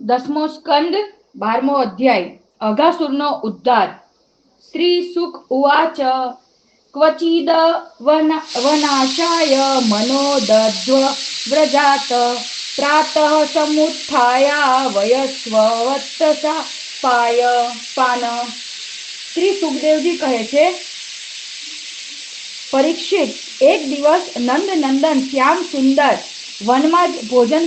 દસમો સ્કંદ 12મો અધ્યાય અઘાસુરનો ઉદ્ધાર। શ્રી સુક ઉવાચ ક્વચિદ વનાશાય મનોદધ્વ વ્રજાત પ્રાતઃ સમુત્થાયા વયસ્વવત્સા પાન। શ્રી સુખદેવજી કહે છે, પરીક્ષિત, એક દિવસ નંદ નંદન શ્યામ સુંદર વનમાં જ ભોજન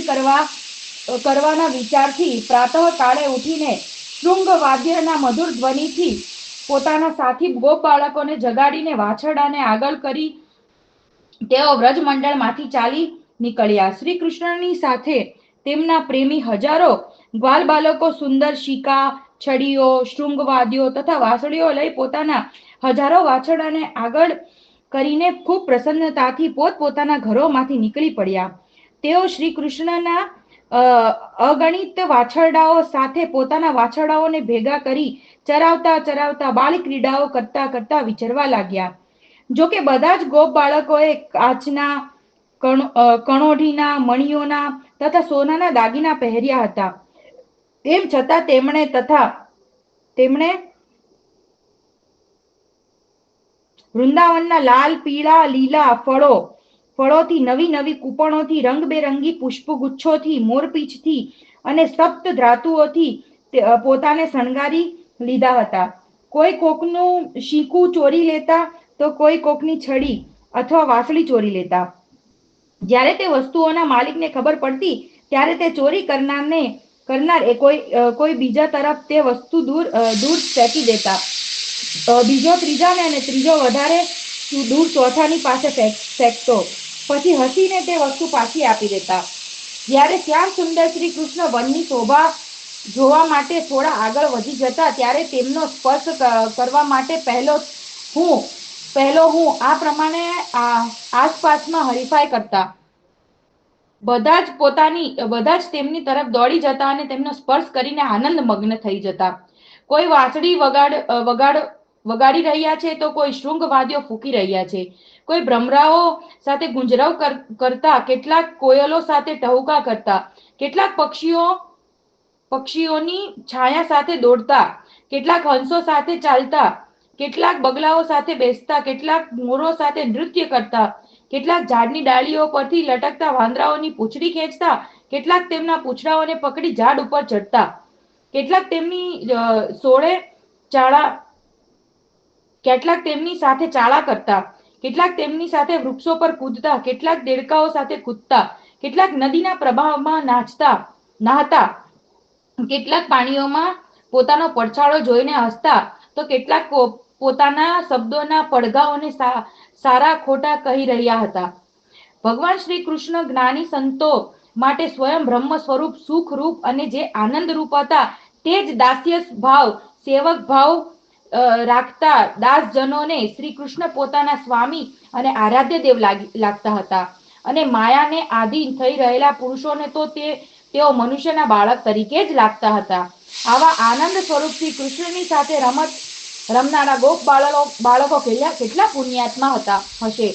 કરવાના વિચારથી પ્રાતઃ કાળે ઉઠીને શૃંગ વાદ્યના મધુર ધ્વનિથી પોતાના સાથી ગોપ બાળકોને જગાડીને વાછરડાને આગળ કરી તેઓ વ્રજમંડળમાંથી ચાલી નીકળ્યા। શ્રી કૃષ્ણની સાથે તેમના પ્રેમી હજારો ગ્વાલ બાળકો સુંદર શિકા, છડીઓ, શૃંગવાદ્યો તથા વાંસળીઓ લઈ પોતાના હજારો વાછરડાને આગળ કરીને ખૂબ પ્રસન્નતાથી પોતપોતાના ઘરોમાંથી નીકળી પડ્યા। તેઓ શ્રી કૃષ્ણના અગણિત વાછરડાઓ સાથે પોતાના વાછરડાઓને ભેગા કરી ચરાવતા ચરાવતા બાળ ક્રીડાઓ કરતા કરતા વિચરવા લાગ્યા। જોકે બધા જ ગોપ બાળકોએ કાચના, કણોઢીના, મણિયોના તથા સોનાના દાગીના પહેર્યા હતા। તેમ છતાં તેમણે વૃંદાવનના લાલ, પીળા, લીલા ફળોથી, નવી નવી કૂપણોથી, રંગબેરંગી પુષ્પગુચ્છોથી, મોરપીંછથી અને સપ્ત ધાતુઓથી પોતાને શણગારી લીધા હતા। કોઈ કોકનું શીકું ચોરી લેતા તો કોઈ કોકની છડી અથવા વાંસળી ચોરી લેતા। જ્યારે તે વસ્તુઓના માલિકને ખબર પડતી ત્યારે તે ચોરી કરનાર કોઈ બીજા તરફ તે વસ્તુ દૂર ફેંકી દેતા। બીજો ત્રીજાને અને ત્રીજો વધારે દૂર ચોથાની પાસે ફેંકતો, પછી હસીને તે વસ્તુ પાછી આપી દેતા। જ્યારે શ્યામ સુંદર શ્રી કૃષ્ણ વનની શોભા જોવા માટે થોડા આગળ વધી જતા ત્યારે તેમનો સ્પર્શ કરવા માટે પહેલો હું આ પ્રમાણે આસપાસમાં હરીફાઈ કરતા। બધા જ તેમની તરફ દોડી જતા અને તેમનો સ્પર્શ કરીને આનંદ મગ્ન થઈ જતા। કોઈ વાંસળી વગાડી રહ્યા છે તો કોઈ શૃંગ વાદ્યો ફૂંકી રહ્યા છે, કોઈ ભ્રમરાઓ સાથે ગુંજરાવ કરતા, કેટલાક કોયલો સાથે ટહુકા કરતા, કેટલાક પક્ષીઓની છાયા સાથે દોડતા, કેટલાક હંસો સાથે ચાલતા, કેટલાક બગલાઓ સાથે બેસતા, કેટલાક મોરો સાથે નૃત્ય કરતા, કેટલાક ઝાડની ડાળીઓ પરથી લટકતા વાંદરાઓની પૂંછડી ખેંચતા, કેટલાક તેમના પૂંછડાઓને પકડી ઝાડ ઉપર ચડતા, કેટલાક તેમની સાથે ચાળા કરતા, કેટલાક તેમની સાથે વૃક્ષો પર કૂદતા, કેટલાક દેડકાઓ સાથે કૂદતા, કેટલાક નદીના પ્રવાહમાં નહાતા, કેટલાક પાણીઓમાં પોતાનો પડછાયો જોઈને હસતા, તો કેટલાક પોતાના શબ્દોના પડઘાઓને સારા ખોટા કહી રહ્યા હતા। ભગવાન શ્રી કૃષ્ણ જ્ઞાની સંતો માટે સ્વયં બ્રહ્મ સ્વરૂપ, સુખ રૂપ અને જે આનંદ રૂપ હતા તે જ દાસ્ય ભાવ, સેવક ભાવ રાખતા દાસજનોને શ્રી કૃષ્ણ પોતાના સ્વામી અને આરાધ્ય દેવ લાગતા હતા અને માયાને આધીન થઈ રહેલા પુરુષોને તો તેઓ મનુષ્યના બાળક તરીકે જ લાગતા હતા। આવા આનંદ સ્વરૂપ શ્રી કૃષ્ણની સાથે રમનારા ગોપ બાળકો કેટલા પુણ્યાત્મા હશે।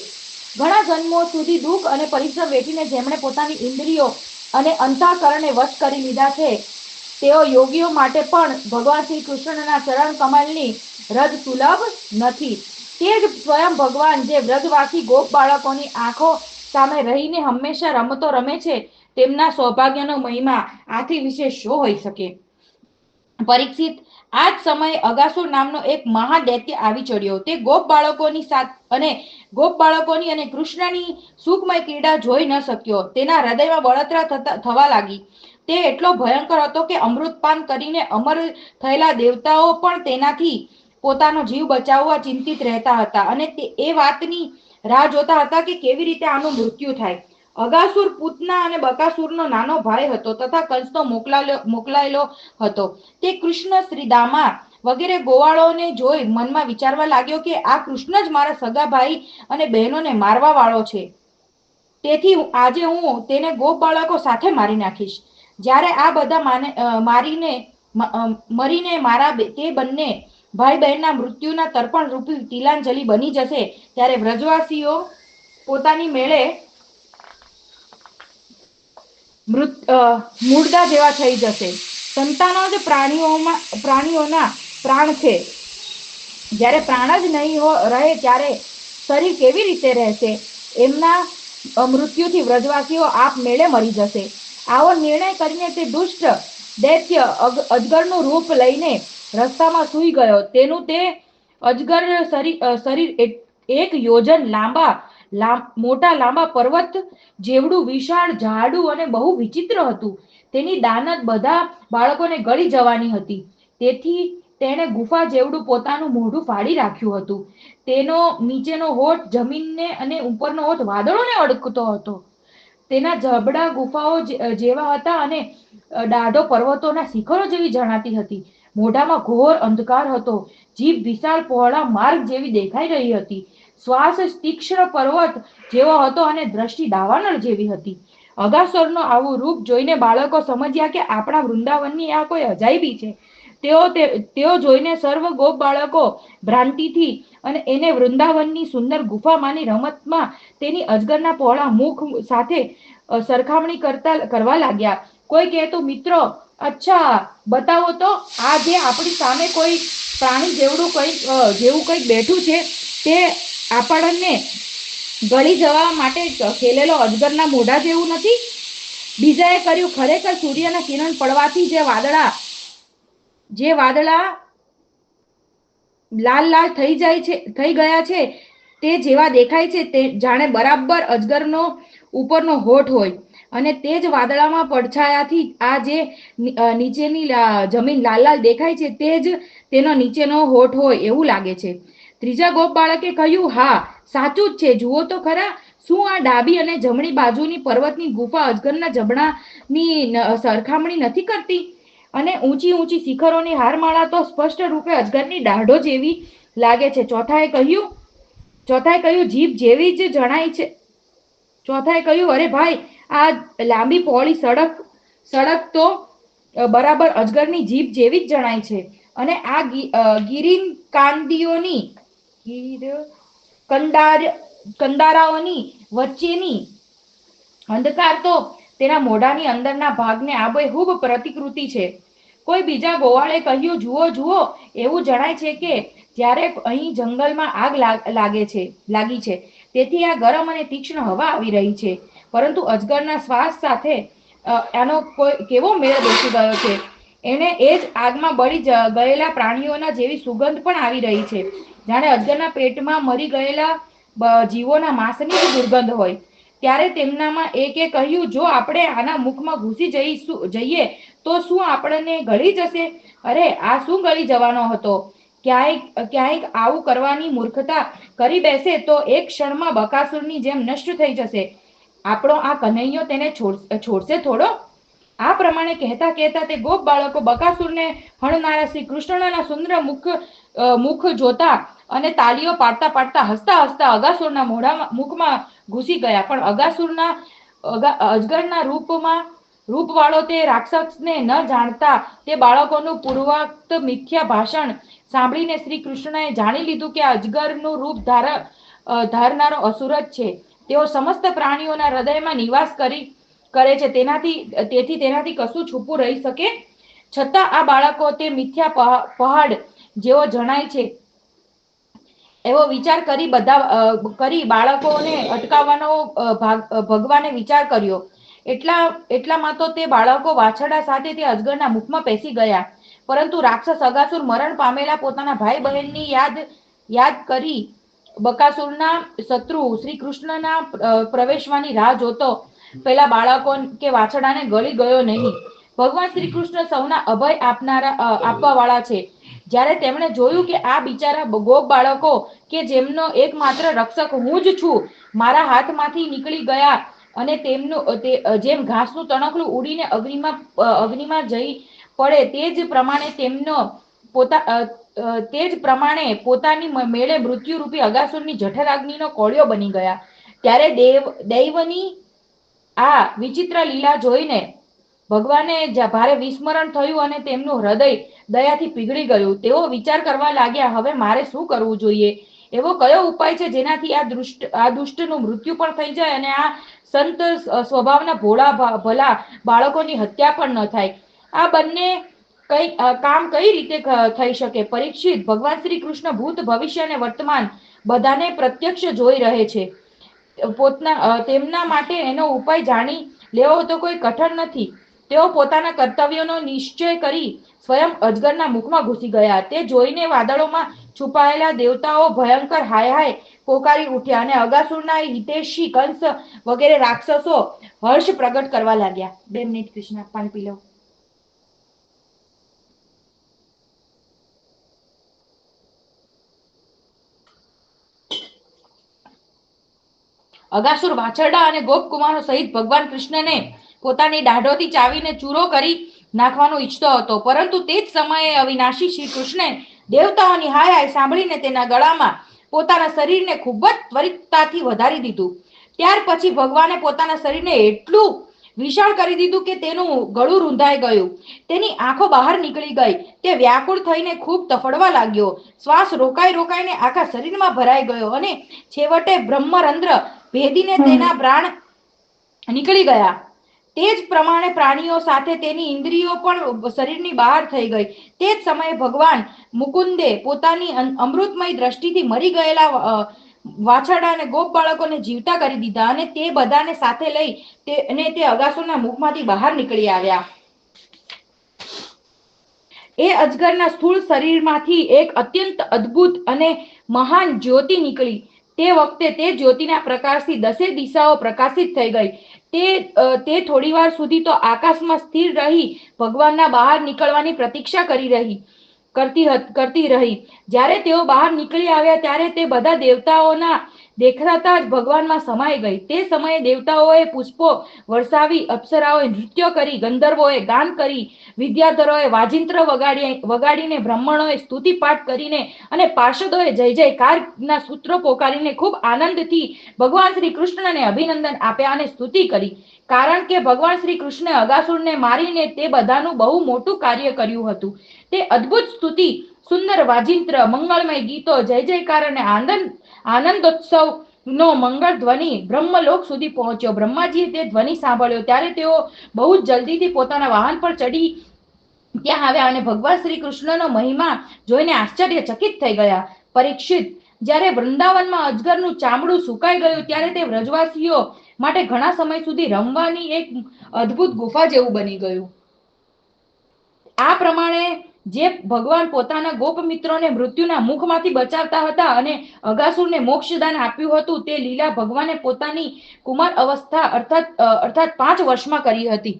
ઘણા જન્મો સુધી દુઃખ અને પરિશ્રમ વેઠીને જેમણે પોતાની ઇન્દ્રિયો અને અંતઃકરણને વશ કરી લીધા છે તેઓ યોગીઓ માટે પણ ભગવાન શ્રી કૃષ્ણના ચરણ કમલની રજ સુલભ નથી। તે જ સ્વયં ભગવાન જે વ્રજવાસી ગોપ બાળકોની આંખો સામે રહીને હંમેશા રમતો રમે છે તેમના સૌભાગ્યનો મહિમા આથી વિશેષ શું હોઈ શકે। પરીક્ષિત, આ જ સમયે અગાસુર નામનો એક મહાદૈત્ય આવી ચડ્યો। તે ગોપ બાળકોની અને કૃષ્ણની સુખમય ક્રીડા જોઈ ન શક્યો। તેના હૃદયમાં બળતરા થવા લાગી। તે એટલો ભયંકર હતો કે અમૃતપાન કરીને અમર થયેલા દેવતાઓ પણ તેનાથી પોતાનો જીવ બચાવવા ચિંતિત રહેતા હતા અને એ વાતની રાહ જોતા હતા કે કેવી રીતે આનું મૃત્યુ થાય। અગાસુર પૂતના અને બકાસુરનો નાનો ભાઈ હતો તથા કંસનો મોકલાયેલો હતો। તે કૃષ્ણ, શ્રીદામા વગેરે ગોવાળોને જોઈ મનમાં વિચારવા લાગ્યો કે આ કૃષ્ણ જ મારા સગા ભાઈ અને બહેનોને મારવા વાળો છે, તેથી આજે હું તેને ગોપ બાળકો સાથે મારી નાખીશ। જ્યારે આ બધા મરીને મારા તે બંને ભાઈ બહેનના મૃત્યુના તર્પણ રૂપી તિલાંજલિ બની જશે ત્યારે વ્રજવાસીઓ પોતાની મેળે મુર્દા જેવા થઈ જશે। સંતાનો જ પ્રાણીઓના પ્રાણ છે. જ્યારે પ્રાણ જ નહીં રહે ત્યારે શરીર કેવી રીતે રહેશે? એમના મૃત્યુથી વ્રજવાસીઓ આપમેળે મરી જશે. આવો નિર્ણય કરીને તે દુષ્ટ દૈત્ય અજગરનું રૂપ લઈને રસ્તામાં સૂઈ ગયો. તેનું તે અજગર શરીર એક યોજન મોટા લાંબા પર્વત જેવડું વિશાળ, જાડું અને બહુ વિચિત્ર હતું. તેની દાનત બધા બાળકોને ગળી જવાની હતી. તેથી તેણે ગુફા જેવડું પોતાનું મોઢું ફાડી રાખ્યું હતું. તેનો નીચેનો હોઠ જમીનને અને ઉપરનો હોઠ વાદળોને અડકતો હતો. તેના જબડા ગુફાઓ જેવા હતા અને દાઢો પર્વતોના શિખરો જેવી જણાતી હતી. મોઢામાં ઘોર અંધકાર હતો. જીભ વિશાળ પહોળા માર્ગ જેવી દેખાઈ રહી હતી. શ્વાસ તીક્ષ્ણ પર્વત જેવો હતો અને દ્રષ્ટિ દાવાનળ જેવી હતી. અગાસુરનું આવું રૂપ જોઈને બાળકો સમજ્યા કે આપણા વૃંદાવનની આ કોઈ અજાયબી છે. તેઓ જોઈને સર્વ ગોપ બાળકો ભ્રાંતિથી અને એને વૃંદાવનની સુંદર ગુફામાંની રમતમાં તેની અજગરના પહોળા મુખ સાથે સરખામણી કરવા લાગ્યા. કોઈ કહેતું, મિત્રો, અચ્છા બતાવો તો આ જે આપણી સામે કોઈ પ્રાણી જેવું કંઈક બેઠું છે તે આપણને ગળી જવા માટે ખેલેલો અજગરના મોઢા જેવું નથી? બીજાએ કર્યું, ખરેખર સૂર્યના કિરણ પડવાથી જે વાદળા લાલ થઈ ગયા છે તે જેવા દેખાય છે. તે જાણે બરાબર અજગરનો ઉપરનો હોઠ હોય અને તે જ વાદળામાં પડછાયાથી આ જે નીચેની જમીન લાલ દેખાય છે તે જ તેનો નીચેનો હોઠ હોય એવું લાગે છે. ત્રીજા ગોપ બાળકે કહ્યું, હા, સાચું જ છે. જુઓ તો ખરા, શું આ ડાબી અને જમણી બાજુની પર્વતની ગુફા અજગરના જબડાની સરખામણી નથી કરતી? અને ઊંચી ઊંચી શિખરોની હારમાળા તો સ્પષ્ટ રૂપે અજગરની દાઢો જેવી લાગે છે. ચોથાએ કહ્યું, જીભ જેવી જ જણાય છે. ચોથાએ કહ્યું, અરે ભાઈ, આ લાંબી પહોળી સડક તો બરાબર અજગરની જીભ જેવી જ જણાય છે. અને આ કંદારાઓની વચ્ચેની અંધકાર તો તેના મોઢાની અંદરના ભાગને આબેહૂબ પ્રતિકૃતિ છે. કોઈ બીજા ગોવાળે કહ્યું, જુઓ જુઓ, એવું જણાય છે કે જ્યારે અહીં જંગલમાં આગ લાગી છે તેથી આ ગરમ અને તીક્ષ્ણ હવા આવી રહી છે. પરંતુ અજગરના શ્વાસ સાથે આનો કેવો મેળ બેસી ગયો છે. એને એ જ આગમાં બળી ગયેલા પ્રાણીઓના જેવી સુગંધ પણ આવી રહી છે. જાણે અજગરના પેટમાં મરી ગયેલા જીવોના માંસની જ દુર્ગંધ હોય. ત્યારે તેમનામાં એકે કહ્યું, જો આપણે આના મુખમાં ઘૂસી જઈએ તો શું આપણને ગળી જશે? અરે, આ શું ગળી જવાનો હતો? ક્યાંક આવું કરવાની મૂર્ખતા કરી બેસે તો એક ક્ષણમાં બકાસુરની જેમ નષ્ટ થઈ જશે. આપણો આ કનૈયો તેને છોડશે થોડો? આ પ્રમાણે કહેતા કહેતા તે ગોપ બાળકો બકાસુરને હણનારા શ્રી કૃષ્ણના સુંદર મુખ જોતા અને તાલીઓ પાડતા પાડતા હસતા હસતા અગાસુરના મુખમાં ઘૂસી ગયા. પણ અજગરના રૂપવાળો તે રાક્ષસને ન જાણતા તે બાળકોનું પૂર્વોક્ત મિથ્યા ભાષણ સાંભળીને શ્રી કૃષ્ણએ જાણી લીધું કે અજગરનું રૂપ ધારનારો અસુર જ છે. તેઓ સમસ્ત પ્રાણીઓના હૃદયમાં નિવાસ કરે છે. તેથી તેનાથી કશું છુપું રહી શકે? છતાં આ બાળકો તે મિથ્યા પહાડ જેવો જણાય છે એવો વિચાર કરી બાળકોને અટકાવવાનો ભગવાને વિચાર કર્યો. એટલામાં તો તે બાળકો વાછરડા સાથે તે અજગરના મુખમાં પેસી ગયા. પરંતુ રાક્ષસ અગાસુર મરણ પામેલા પોતાના ભાઈ બહેનની યાદ કરી બકાસુરના શત્રુ શ્રી કૃષ્ણના પ્રવેશવાની રાહ જોતો પેલા બાળકો કે વાછરડાને ગળી ગયો નહીં. ભગવાન શ્રી કૃષ્ણ સૌના અભય આપવા વાળા છે. જ્યારે તેમણે જોયું કે આ બિચારા ગોપ બાળકો કે જેમનો એકમાત્ર રક્ષક હું જ છું મારા હાથમાંથી નીકળી ગયા અને જેમ ઘાસનું તણખલું ઉડીને અગ્નિમાં જઈ પડે તે જ પ્રમાણે પોતાની મેળે મૃત્યુરૂપી અગાસુરની જઠરાગ્નિનો કોળિયો બની ગયા. ત્યારે દૈવની આ વિચિત્ર લીલા જોઈને ભગવાને ભારે વિસ્મરણ થયું અને તેમનું હૃદય દયાથી પીગળી ગયું. તેઓ વિચાર કરવા લાગ્યા, હવે મારે શું કરવું જોઈએ? એવો કયો ઉપાય છે જેનાથી આ દુષ્ટનું મૃત્યુ પણ થઈ જાય અને આ સંત સ્વભાવના ભોળા ભલા બાળકોની હત્યા પણ ન થાય? આ બંને કામ કઈ રીતે થઈ શકે? પરીક્ષિત, ભગવાન શ્રી કૃષ્ણ ભૂત, ભવિષ્ય અને વર્તમાન બધાને પ્રત્યક્ષ જોઈ રહે છે. તેમના માટે એનો ઉપાય જાણી લેવો તો કોઈ કઠણ નથી. તેઓ પોતાના કર્તવ્યોનો નિશ્ચય કરી સ્વયં અજગરના મુખમાં ઘૂસી ગયા. તે જોઈને વાદળોમાં છુપાયેલા દેવતાઓ ભયંકર હાય હાય પોકારી ઉઠ્યા અને અગાસુરના હિતેશી કંસ વગેરે રાક્ષસો હર્ષ પ્રગટ કરવા લાગ્યા. 2 મિનિટ કૃષ્ણ, પાણી પી લો. અગાસુર વાછરડા અને ગોપકુમારો સહિત ભગવાન કૃષ્ણને પોતાની દાઢોથી ચાવીને ચૂરો કરી નાખવાનું ઈચ્છતો હતો, પરંતુ તે જ સમયે અવિનાશી શ્રી કૃષ્ણે દેવતાઓની હાય હાય સાંભળીને તેના ગળામાં પોતાના શરીરને ખૂબ જ ત્વરિતતાથી વધારી દીધું. ત્યાર પછી ભગવાને પોતાના શરીરને એટલું વિશાળ કરી દીધું કે તેનું ગળું રૂંધાઈ ગયું. તેની આંખો બહાર નીકળી ગઈ. તે વ્યાકુળ થઈને ખૂબ તફડવા લાગ્યો. શ્વાસ રોકાઈને આખા શરીરમાં ભરાઈ ગયો અને છેવટે બ્રહ્મરંધ્ર ભેદીને તેના પ્રાણ નીકળી ગયા. તે જ પ્રમાણે પ્રાણીઓ સાથે તેની ઇન્દ્રિયો પણ શરીરની બહાર થઈ ગઈ. તે જ સમયે ભગવાન મુકુંદે પોતાની અમૃતમય દ્રષ્ટિથી મરી ગયેલા વાછરડા અને ગોપ બાળકોને જીવતા કરી દીધા અને તે બધાને સાથે લઈ તે અગાસુરના મુખમાંથી બહાર નીકળી આવ્યા. એ અજગરના સ્થૂળ શરીરમાંથી એક અત્યંત અદ્ભુત અને મહાન જ્યોતિ નીકળી. તે વખતે તે જ્યોતિના પ્રકાશથી 10 દિશાઓ પ્રકાશિત થઈ ગઈ. તે થોડી વાર સુધી તો આકાશમાં સ્થિર રહી ભગવાનના બહાર નીકળવાની પ્રતીક્ષા કરતી રહી. જ્યારે તેઓ બહાર નીકળી આવ્યા ત્યારે તે બધા દેવતાઓના દેખાતા જ ભગવાનમાં સમાઈ ગઈ. તે સમયે દેવતાઓએ પુષ્પો વરસાવી, અપ્સરાઓએ નૃત્ય કરી, ગંધર્વોએ ગાન કરી, વિદ્યાધરોએ વાજિંત્ર વગાડીને, બ્રાહ્મણોએ સ્તુતિ પાઠ કરીને અને પાર્ષદોએ જય જયકારના સૂત્રો પોકારીને ખૂબ આનંદથી ભગવાન શ્રી કૃષ્ણને અભિનંદન આપ્યા અને સ્તુતિ કરી. કારણ કે ભગવાન શ્રી કૃષ્ણે અગાસુરને મારીને તે બધાનું બહુ મોટું કાર્ય કર્યું હતું. તે અદ્ભુત સ્તુતિ, સુંદર વાજિંત્ર, મંગળમય ગીતો, જય જયકાર અને આનંદોત્સવ નો મંગળ ધ્વનિ બ્રહ્મલોક સુધી પહોંચ્યો. બ્રહ્માજીએ તે ધ્વનિ સાંભળ્યો ત્યારે તેઓ બહુ જ જલ્દીથી પોતાના વાહન પર ચડી ત્યાં આવ્યા અને ભગવાન શ્રી કૃષ્ણનો મહિમા જોઈને આશ્ચર્યચકિત થઈ ગયા. પરીક્ષિત, જ્યારે વૃંદાવનમાં અજગરનું ચામડું સુકાઈ ગયું ત્યારે તે વ્રજવાસીઓ માટે ઘણા સમય સુધી રમવાની એક અદ્ભુત ગુફા જેવું બની ગયું. આ પ્રમાણે જે ભગવાન પોતાના ગોપ મિત્રોને મૃત્યુના મુખમાંથી બચાવતા હતા અને અગાસુરને મોક્ષદાન આપ્યું હતું, તે લીલા ભગવાને પોતાની કુમાર અવસ્થા અર્થાત 5 વર્ષમાં કરી હતી.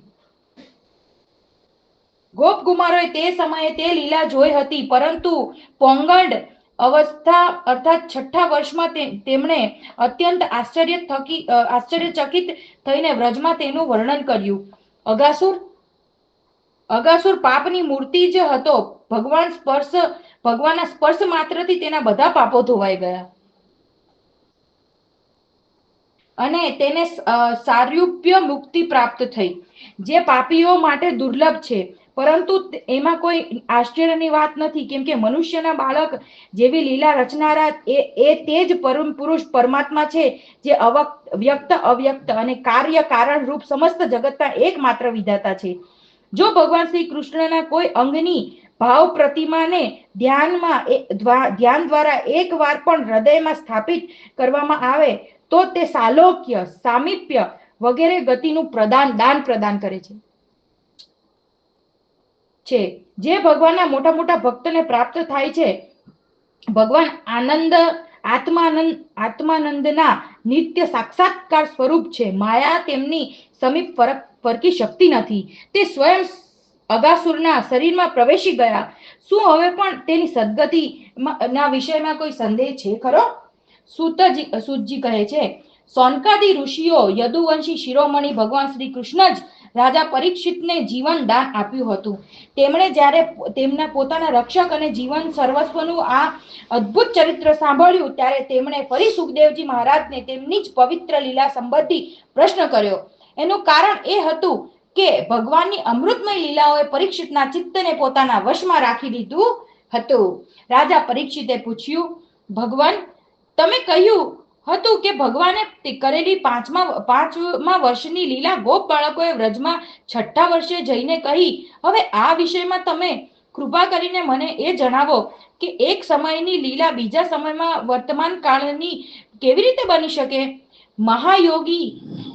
ગોપકુમારોએ તે સમયે તે લીલા જોઈ હતી, પરંતુ પોંગંડ અવસ્થા અર્થાત 6ઠા વર્ષમાં તેમણે અત્યંત આશ્ચર્યચકિત થઈને વ્રજમાં તેનું વર્ણન કર્યું. અગાસુર પાપની મૂર્તિ જ હતો. ભગવાનના સ્પર્શ માત્રથી તેના બધા પાપો ધોવાઈ ગયા અને તેને સારૂપ્ય મુક્તિ પ્રાપ્ત થઈ, જે પાપીઓ માટે દુર્લભ છે. પરંતુ એમાં કોઈ આશ્ચર્યની વાત નથી, કેમ કે મનુષ્યના બાળક જેવી લીલા રચનારા એ તે જ પરમ પુરુષ પરમાત્મા છે, જે વ્યક્ત અવ્યક્ત અને કાર્ય કારણ રૂપ સમસ્ત જગતના એકમાત્ર વિધાતા છે. જો ભગવાન શ્રી કૃષ્ણના કોઈ અંગની ભાવ પ્રતિમાને ધ્યાન દ્વારા એક વાર પણ હૃદયમાં સ્થાપિત કરવામાં આવે તો તે સાલોક્ય, સામીપ્ય વગેરે ગતિનું દાન પ્રદાન કરે છે. જે ભગવાનના મોટા મોટા ભક્તને પ્રાપ્ત થાય છે. ભગવાન આત્માનંદના નિત્ય સાક્ષાત્કાર સ્વરૂપ છે. માયા તેમની સમીપ ફરકી શકતી નથી. તે સ્વયં અગાસુરના શરીરમાં પ્રવેશી ગયા. શું હવે પણ તેની સદગતિ ના વિષયમાં કોઈ સંદેહ છે ખરો? સૂતજી કહે છે, સૌનકાદી ઋષિઓ યદુવંશી શિરોમણી ભગવાન શ્રી કૃષ્ણ જ રાજા પરીક્ષિતને જીવન દાન આપ્યું હતું. તેમણે જ્યારે તેમના પોતાના રક્ષક અને જીવન સર્વસ્વનું આ અદ્ભુત ચરિત્ર સાંભળ્યું ત્યારે તેમણે ફરી સુખદેવજી મહારાજને તેમની જ પવિત્ર લીલા સંબંધી પ્રશ્ન કર્યો. એનું કારણ એ હતું કે ભગવાનની અમૃતમય લીલાઓએ પરીક્ષિતના ચિત્તને પોતાના વશમાં રાખી લીધું હતું. રાજા પરીક્ષિતે પૂછ્યું, ભગવાન, તમે કહ્યું હતું કે ભગવાને કરેલી પાંચમા વર્ષની લીલા ગોપ બાળકોએ વ્રજમાં છઠ્ઠા વર્ષે જઈને કહી, હવે આ વિષયમાં તમે કૃપા કરીને મને એ જણાવો કે એક સમયની લીલા બીજા સમયમાં વર્તમાન કાળની કેવી રીતે બની શકે? મહાયોગી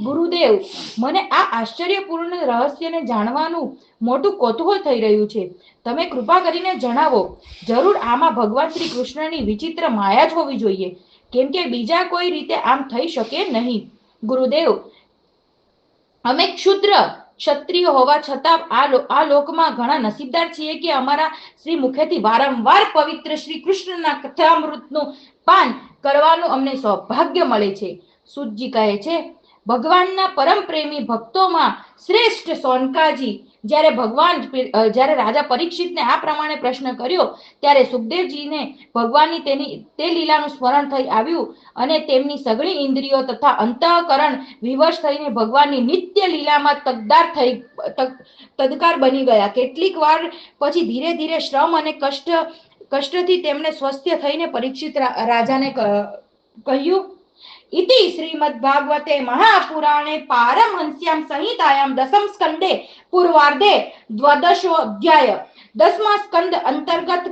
ગુરુદેવ, મને આ આશ્ચર્યપૂર્ણ રહસ્યને જાણવાનું મોટું કૌતૂહલ થઈ રહ્યું છે. તમે કૃપા કરીને જણાવો. જરૂર આમાં ભગવાન શ્રી કૃષ્ણની વિચિત્ર માયા જ હોવી જોઈએ, કેમ કે બીજા કોઈ રીતે આમ થઈ શકે નહીં. ગુરુદેવ, અમે ક્ષત્રિય હોવા છતાં આ લોકમાં ઘણા નસીબદાર છીએ કે અમારા શ્રી મુખેથી વારંવાર પવિત્ર શ્રી કૃષ્ણના કથામૃતનું પાન કરવાનું અમને સૌભાગ્ય મળે છે. સુતજી કહે છે, ભગવાનના પરમ પ્રેમી ભક્તોમાં શ્રેષ્ઠ સોનકાજી જ્યારે રાજા પરીક્ષિતને આ પ્રમાણે પ્રશ્ન કર્યો ત્યારે સુખદેવજીને ભગવાનની તે લીલાનું સ્મરણ થઈ આવ્યું અને તેમની સઘળી ઇન્દ્રિયો તથા અંતઃકરણ વિવશ થઈને ભગવાનની નિત્ય લીલામાં તદકાર બની ગયા. કેટલીક વાર પછી ધીરે ધીરે શ્રમ અને કષ્ટથી તેમણે સ્વસ્થ્ય થઈને પરીક્ષિત રાજાને કહ્યું, इति श्रीमद्भागवते महापुराणे पारमहंस्यां संहितायां दशम स्कंदे पूर्वार्धे द्वादशोऽध्याय 10मा स्कंद अंतर्गत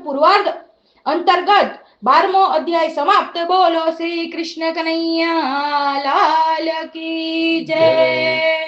12मो अध्याय समाप्त. बोलो श्री कृष्ण कन्हैया लाल की जय.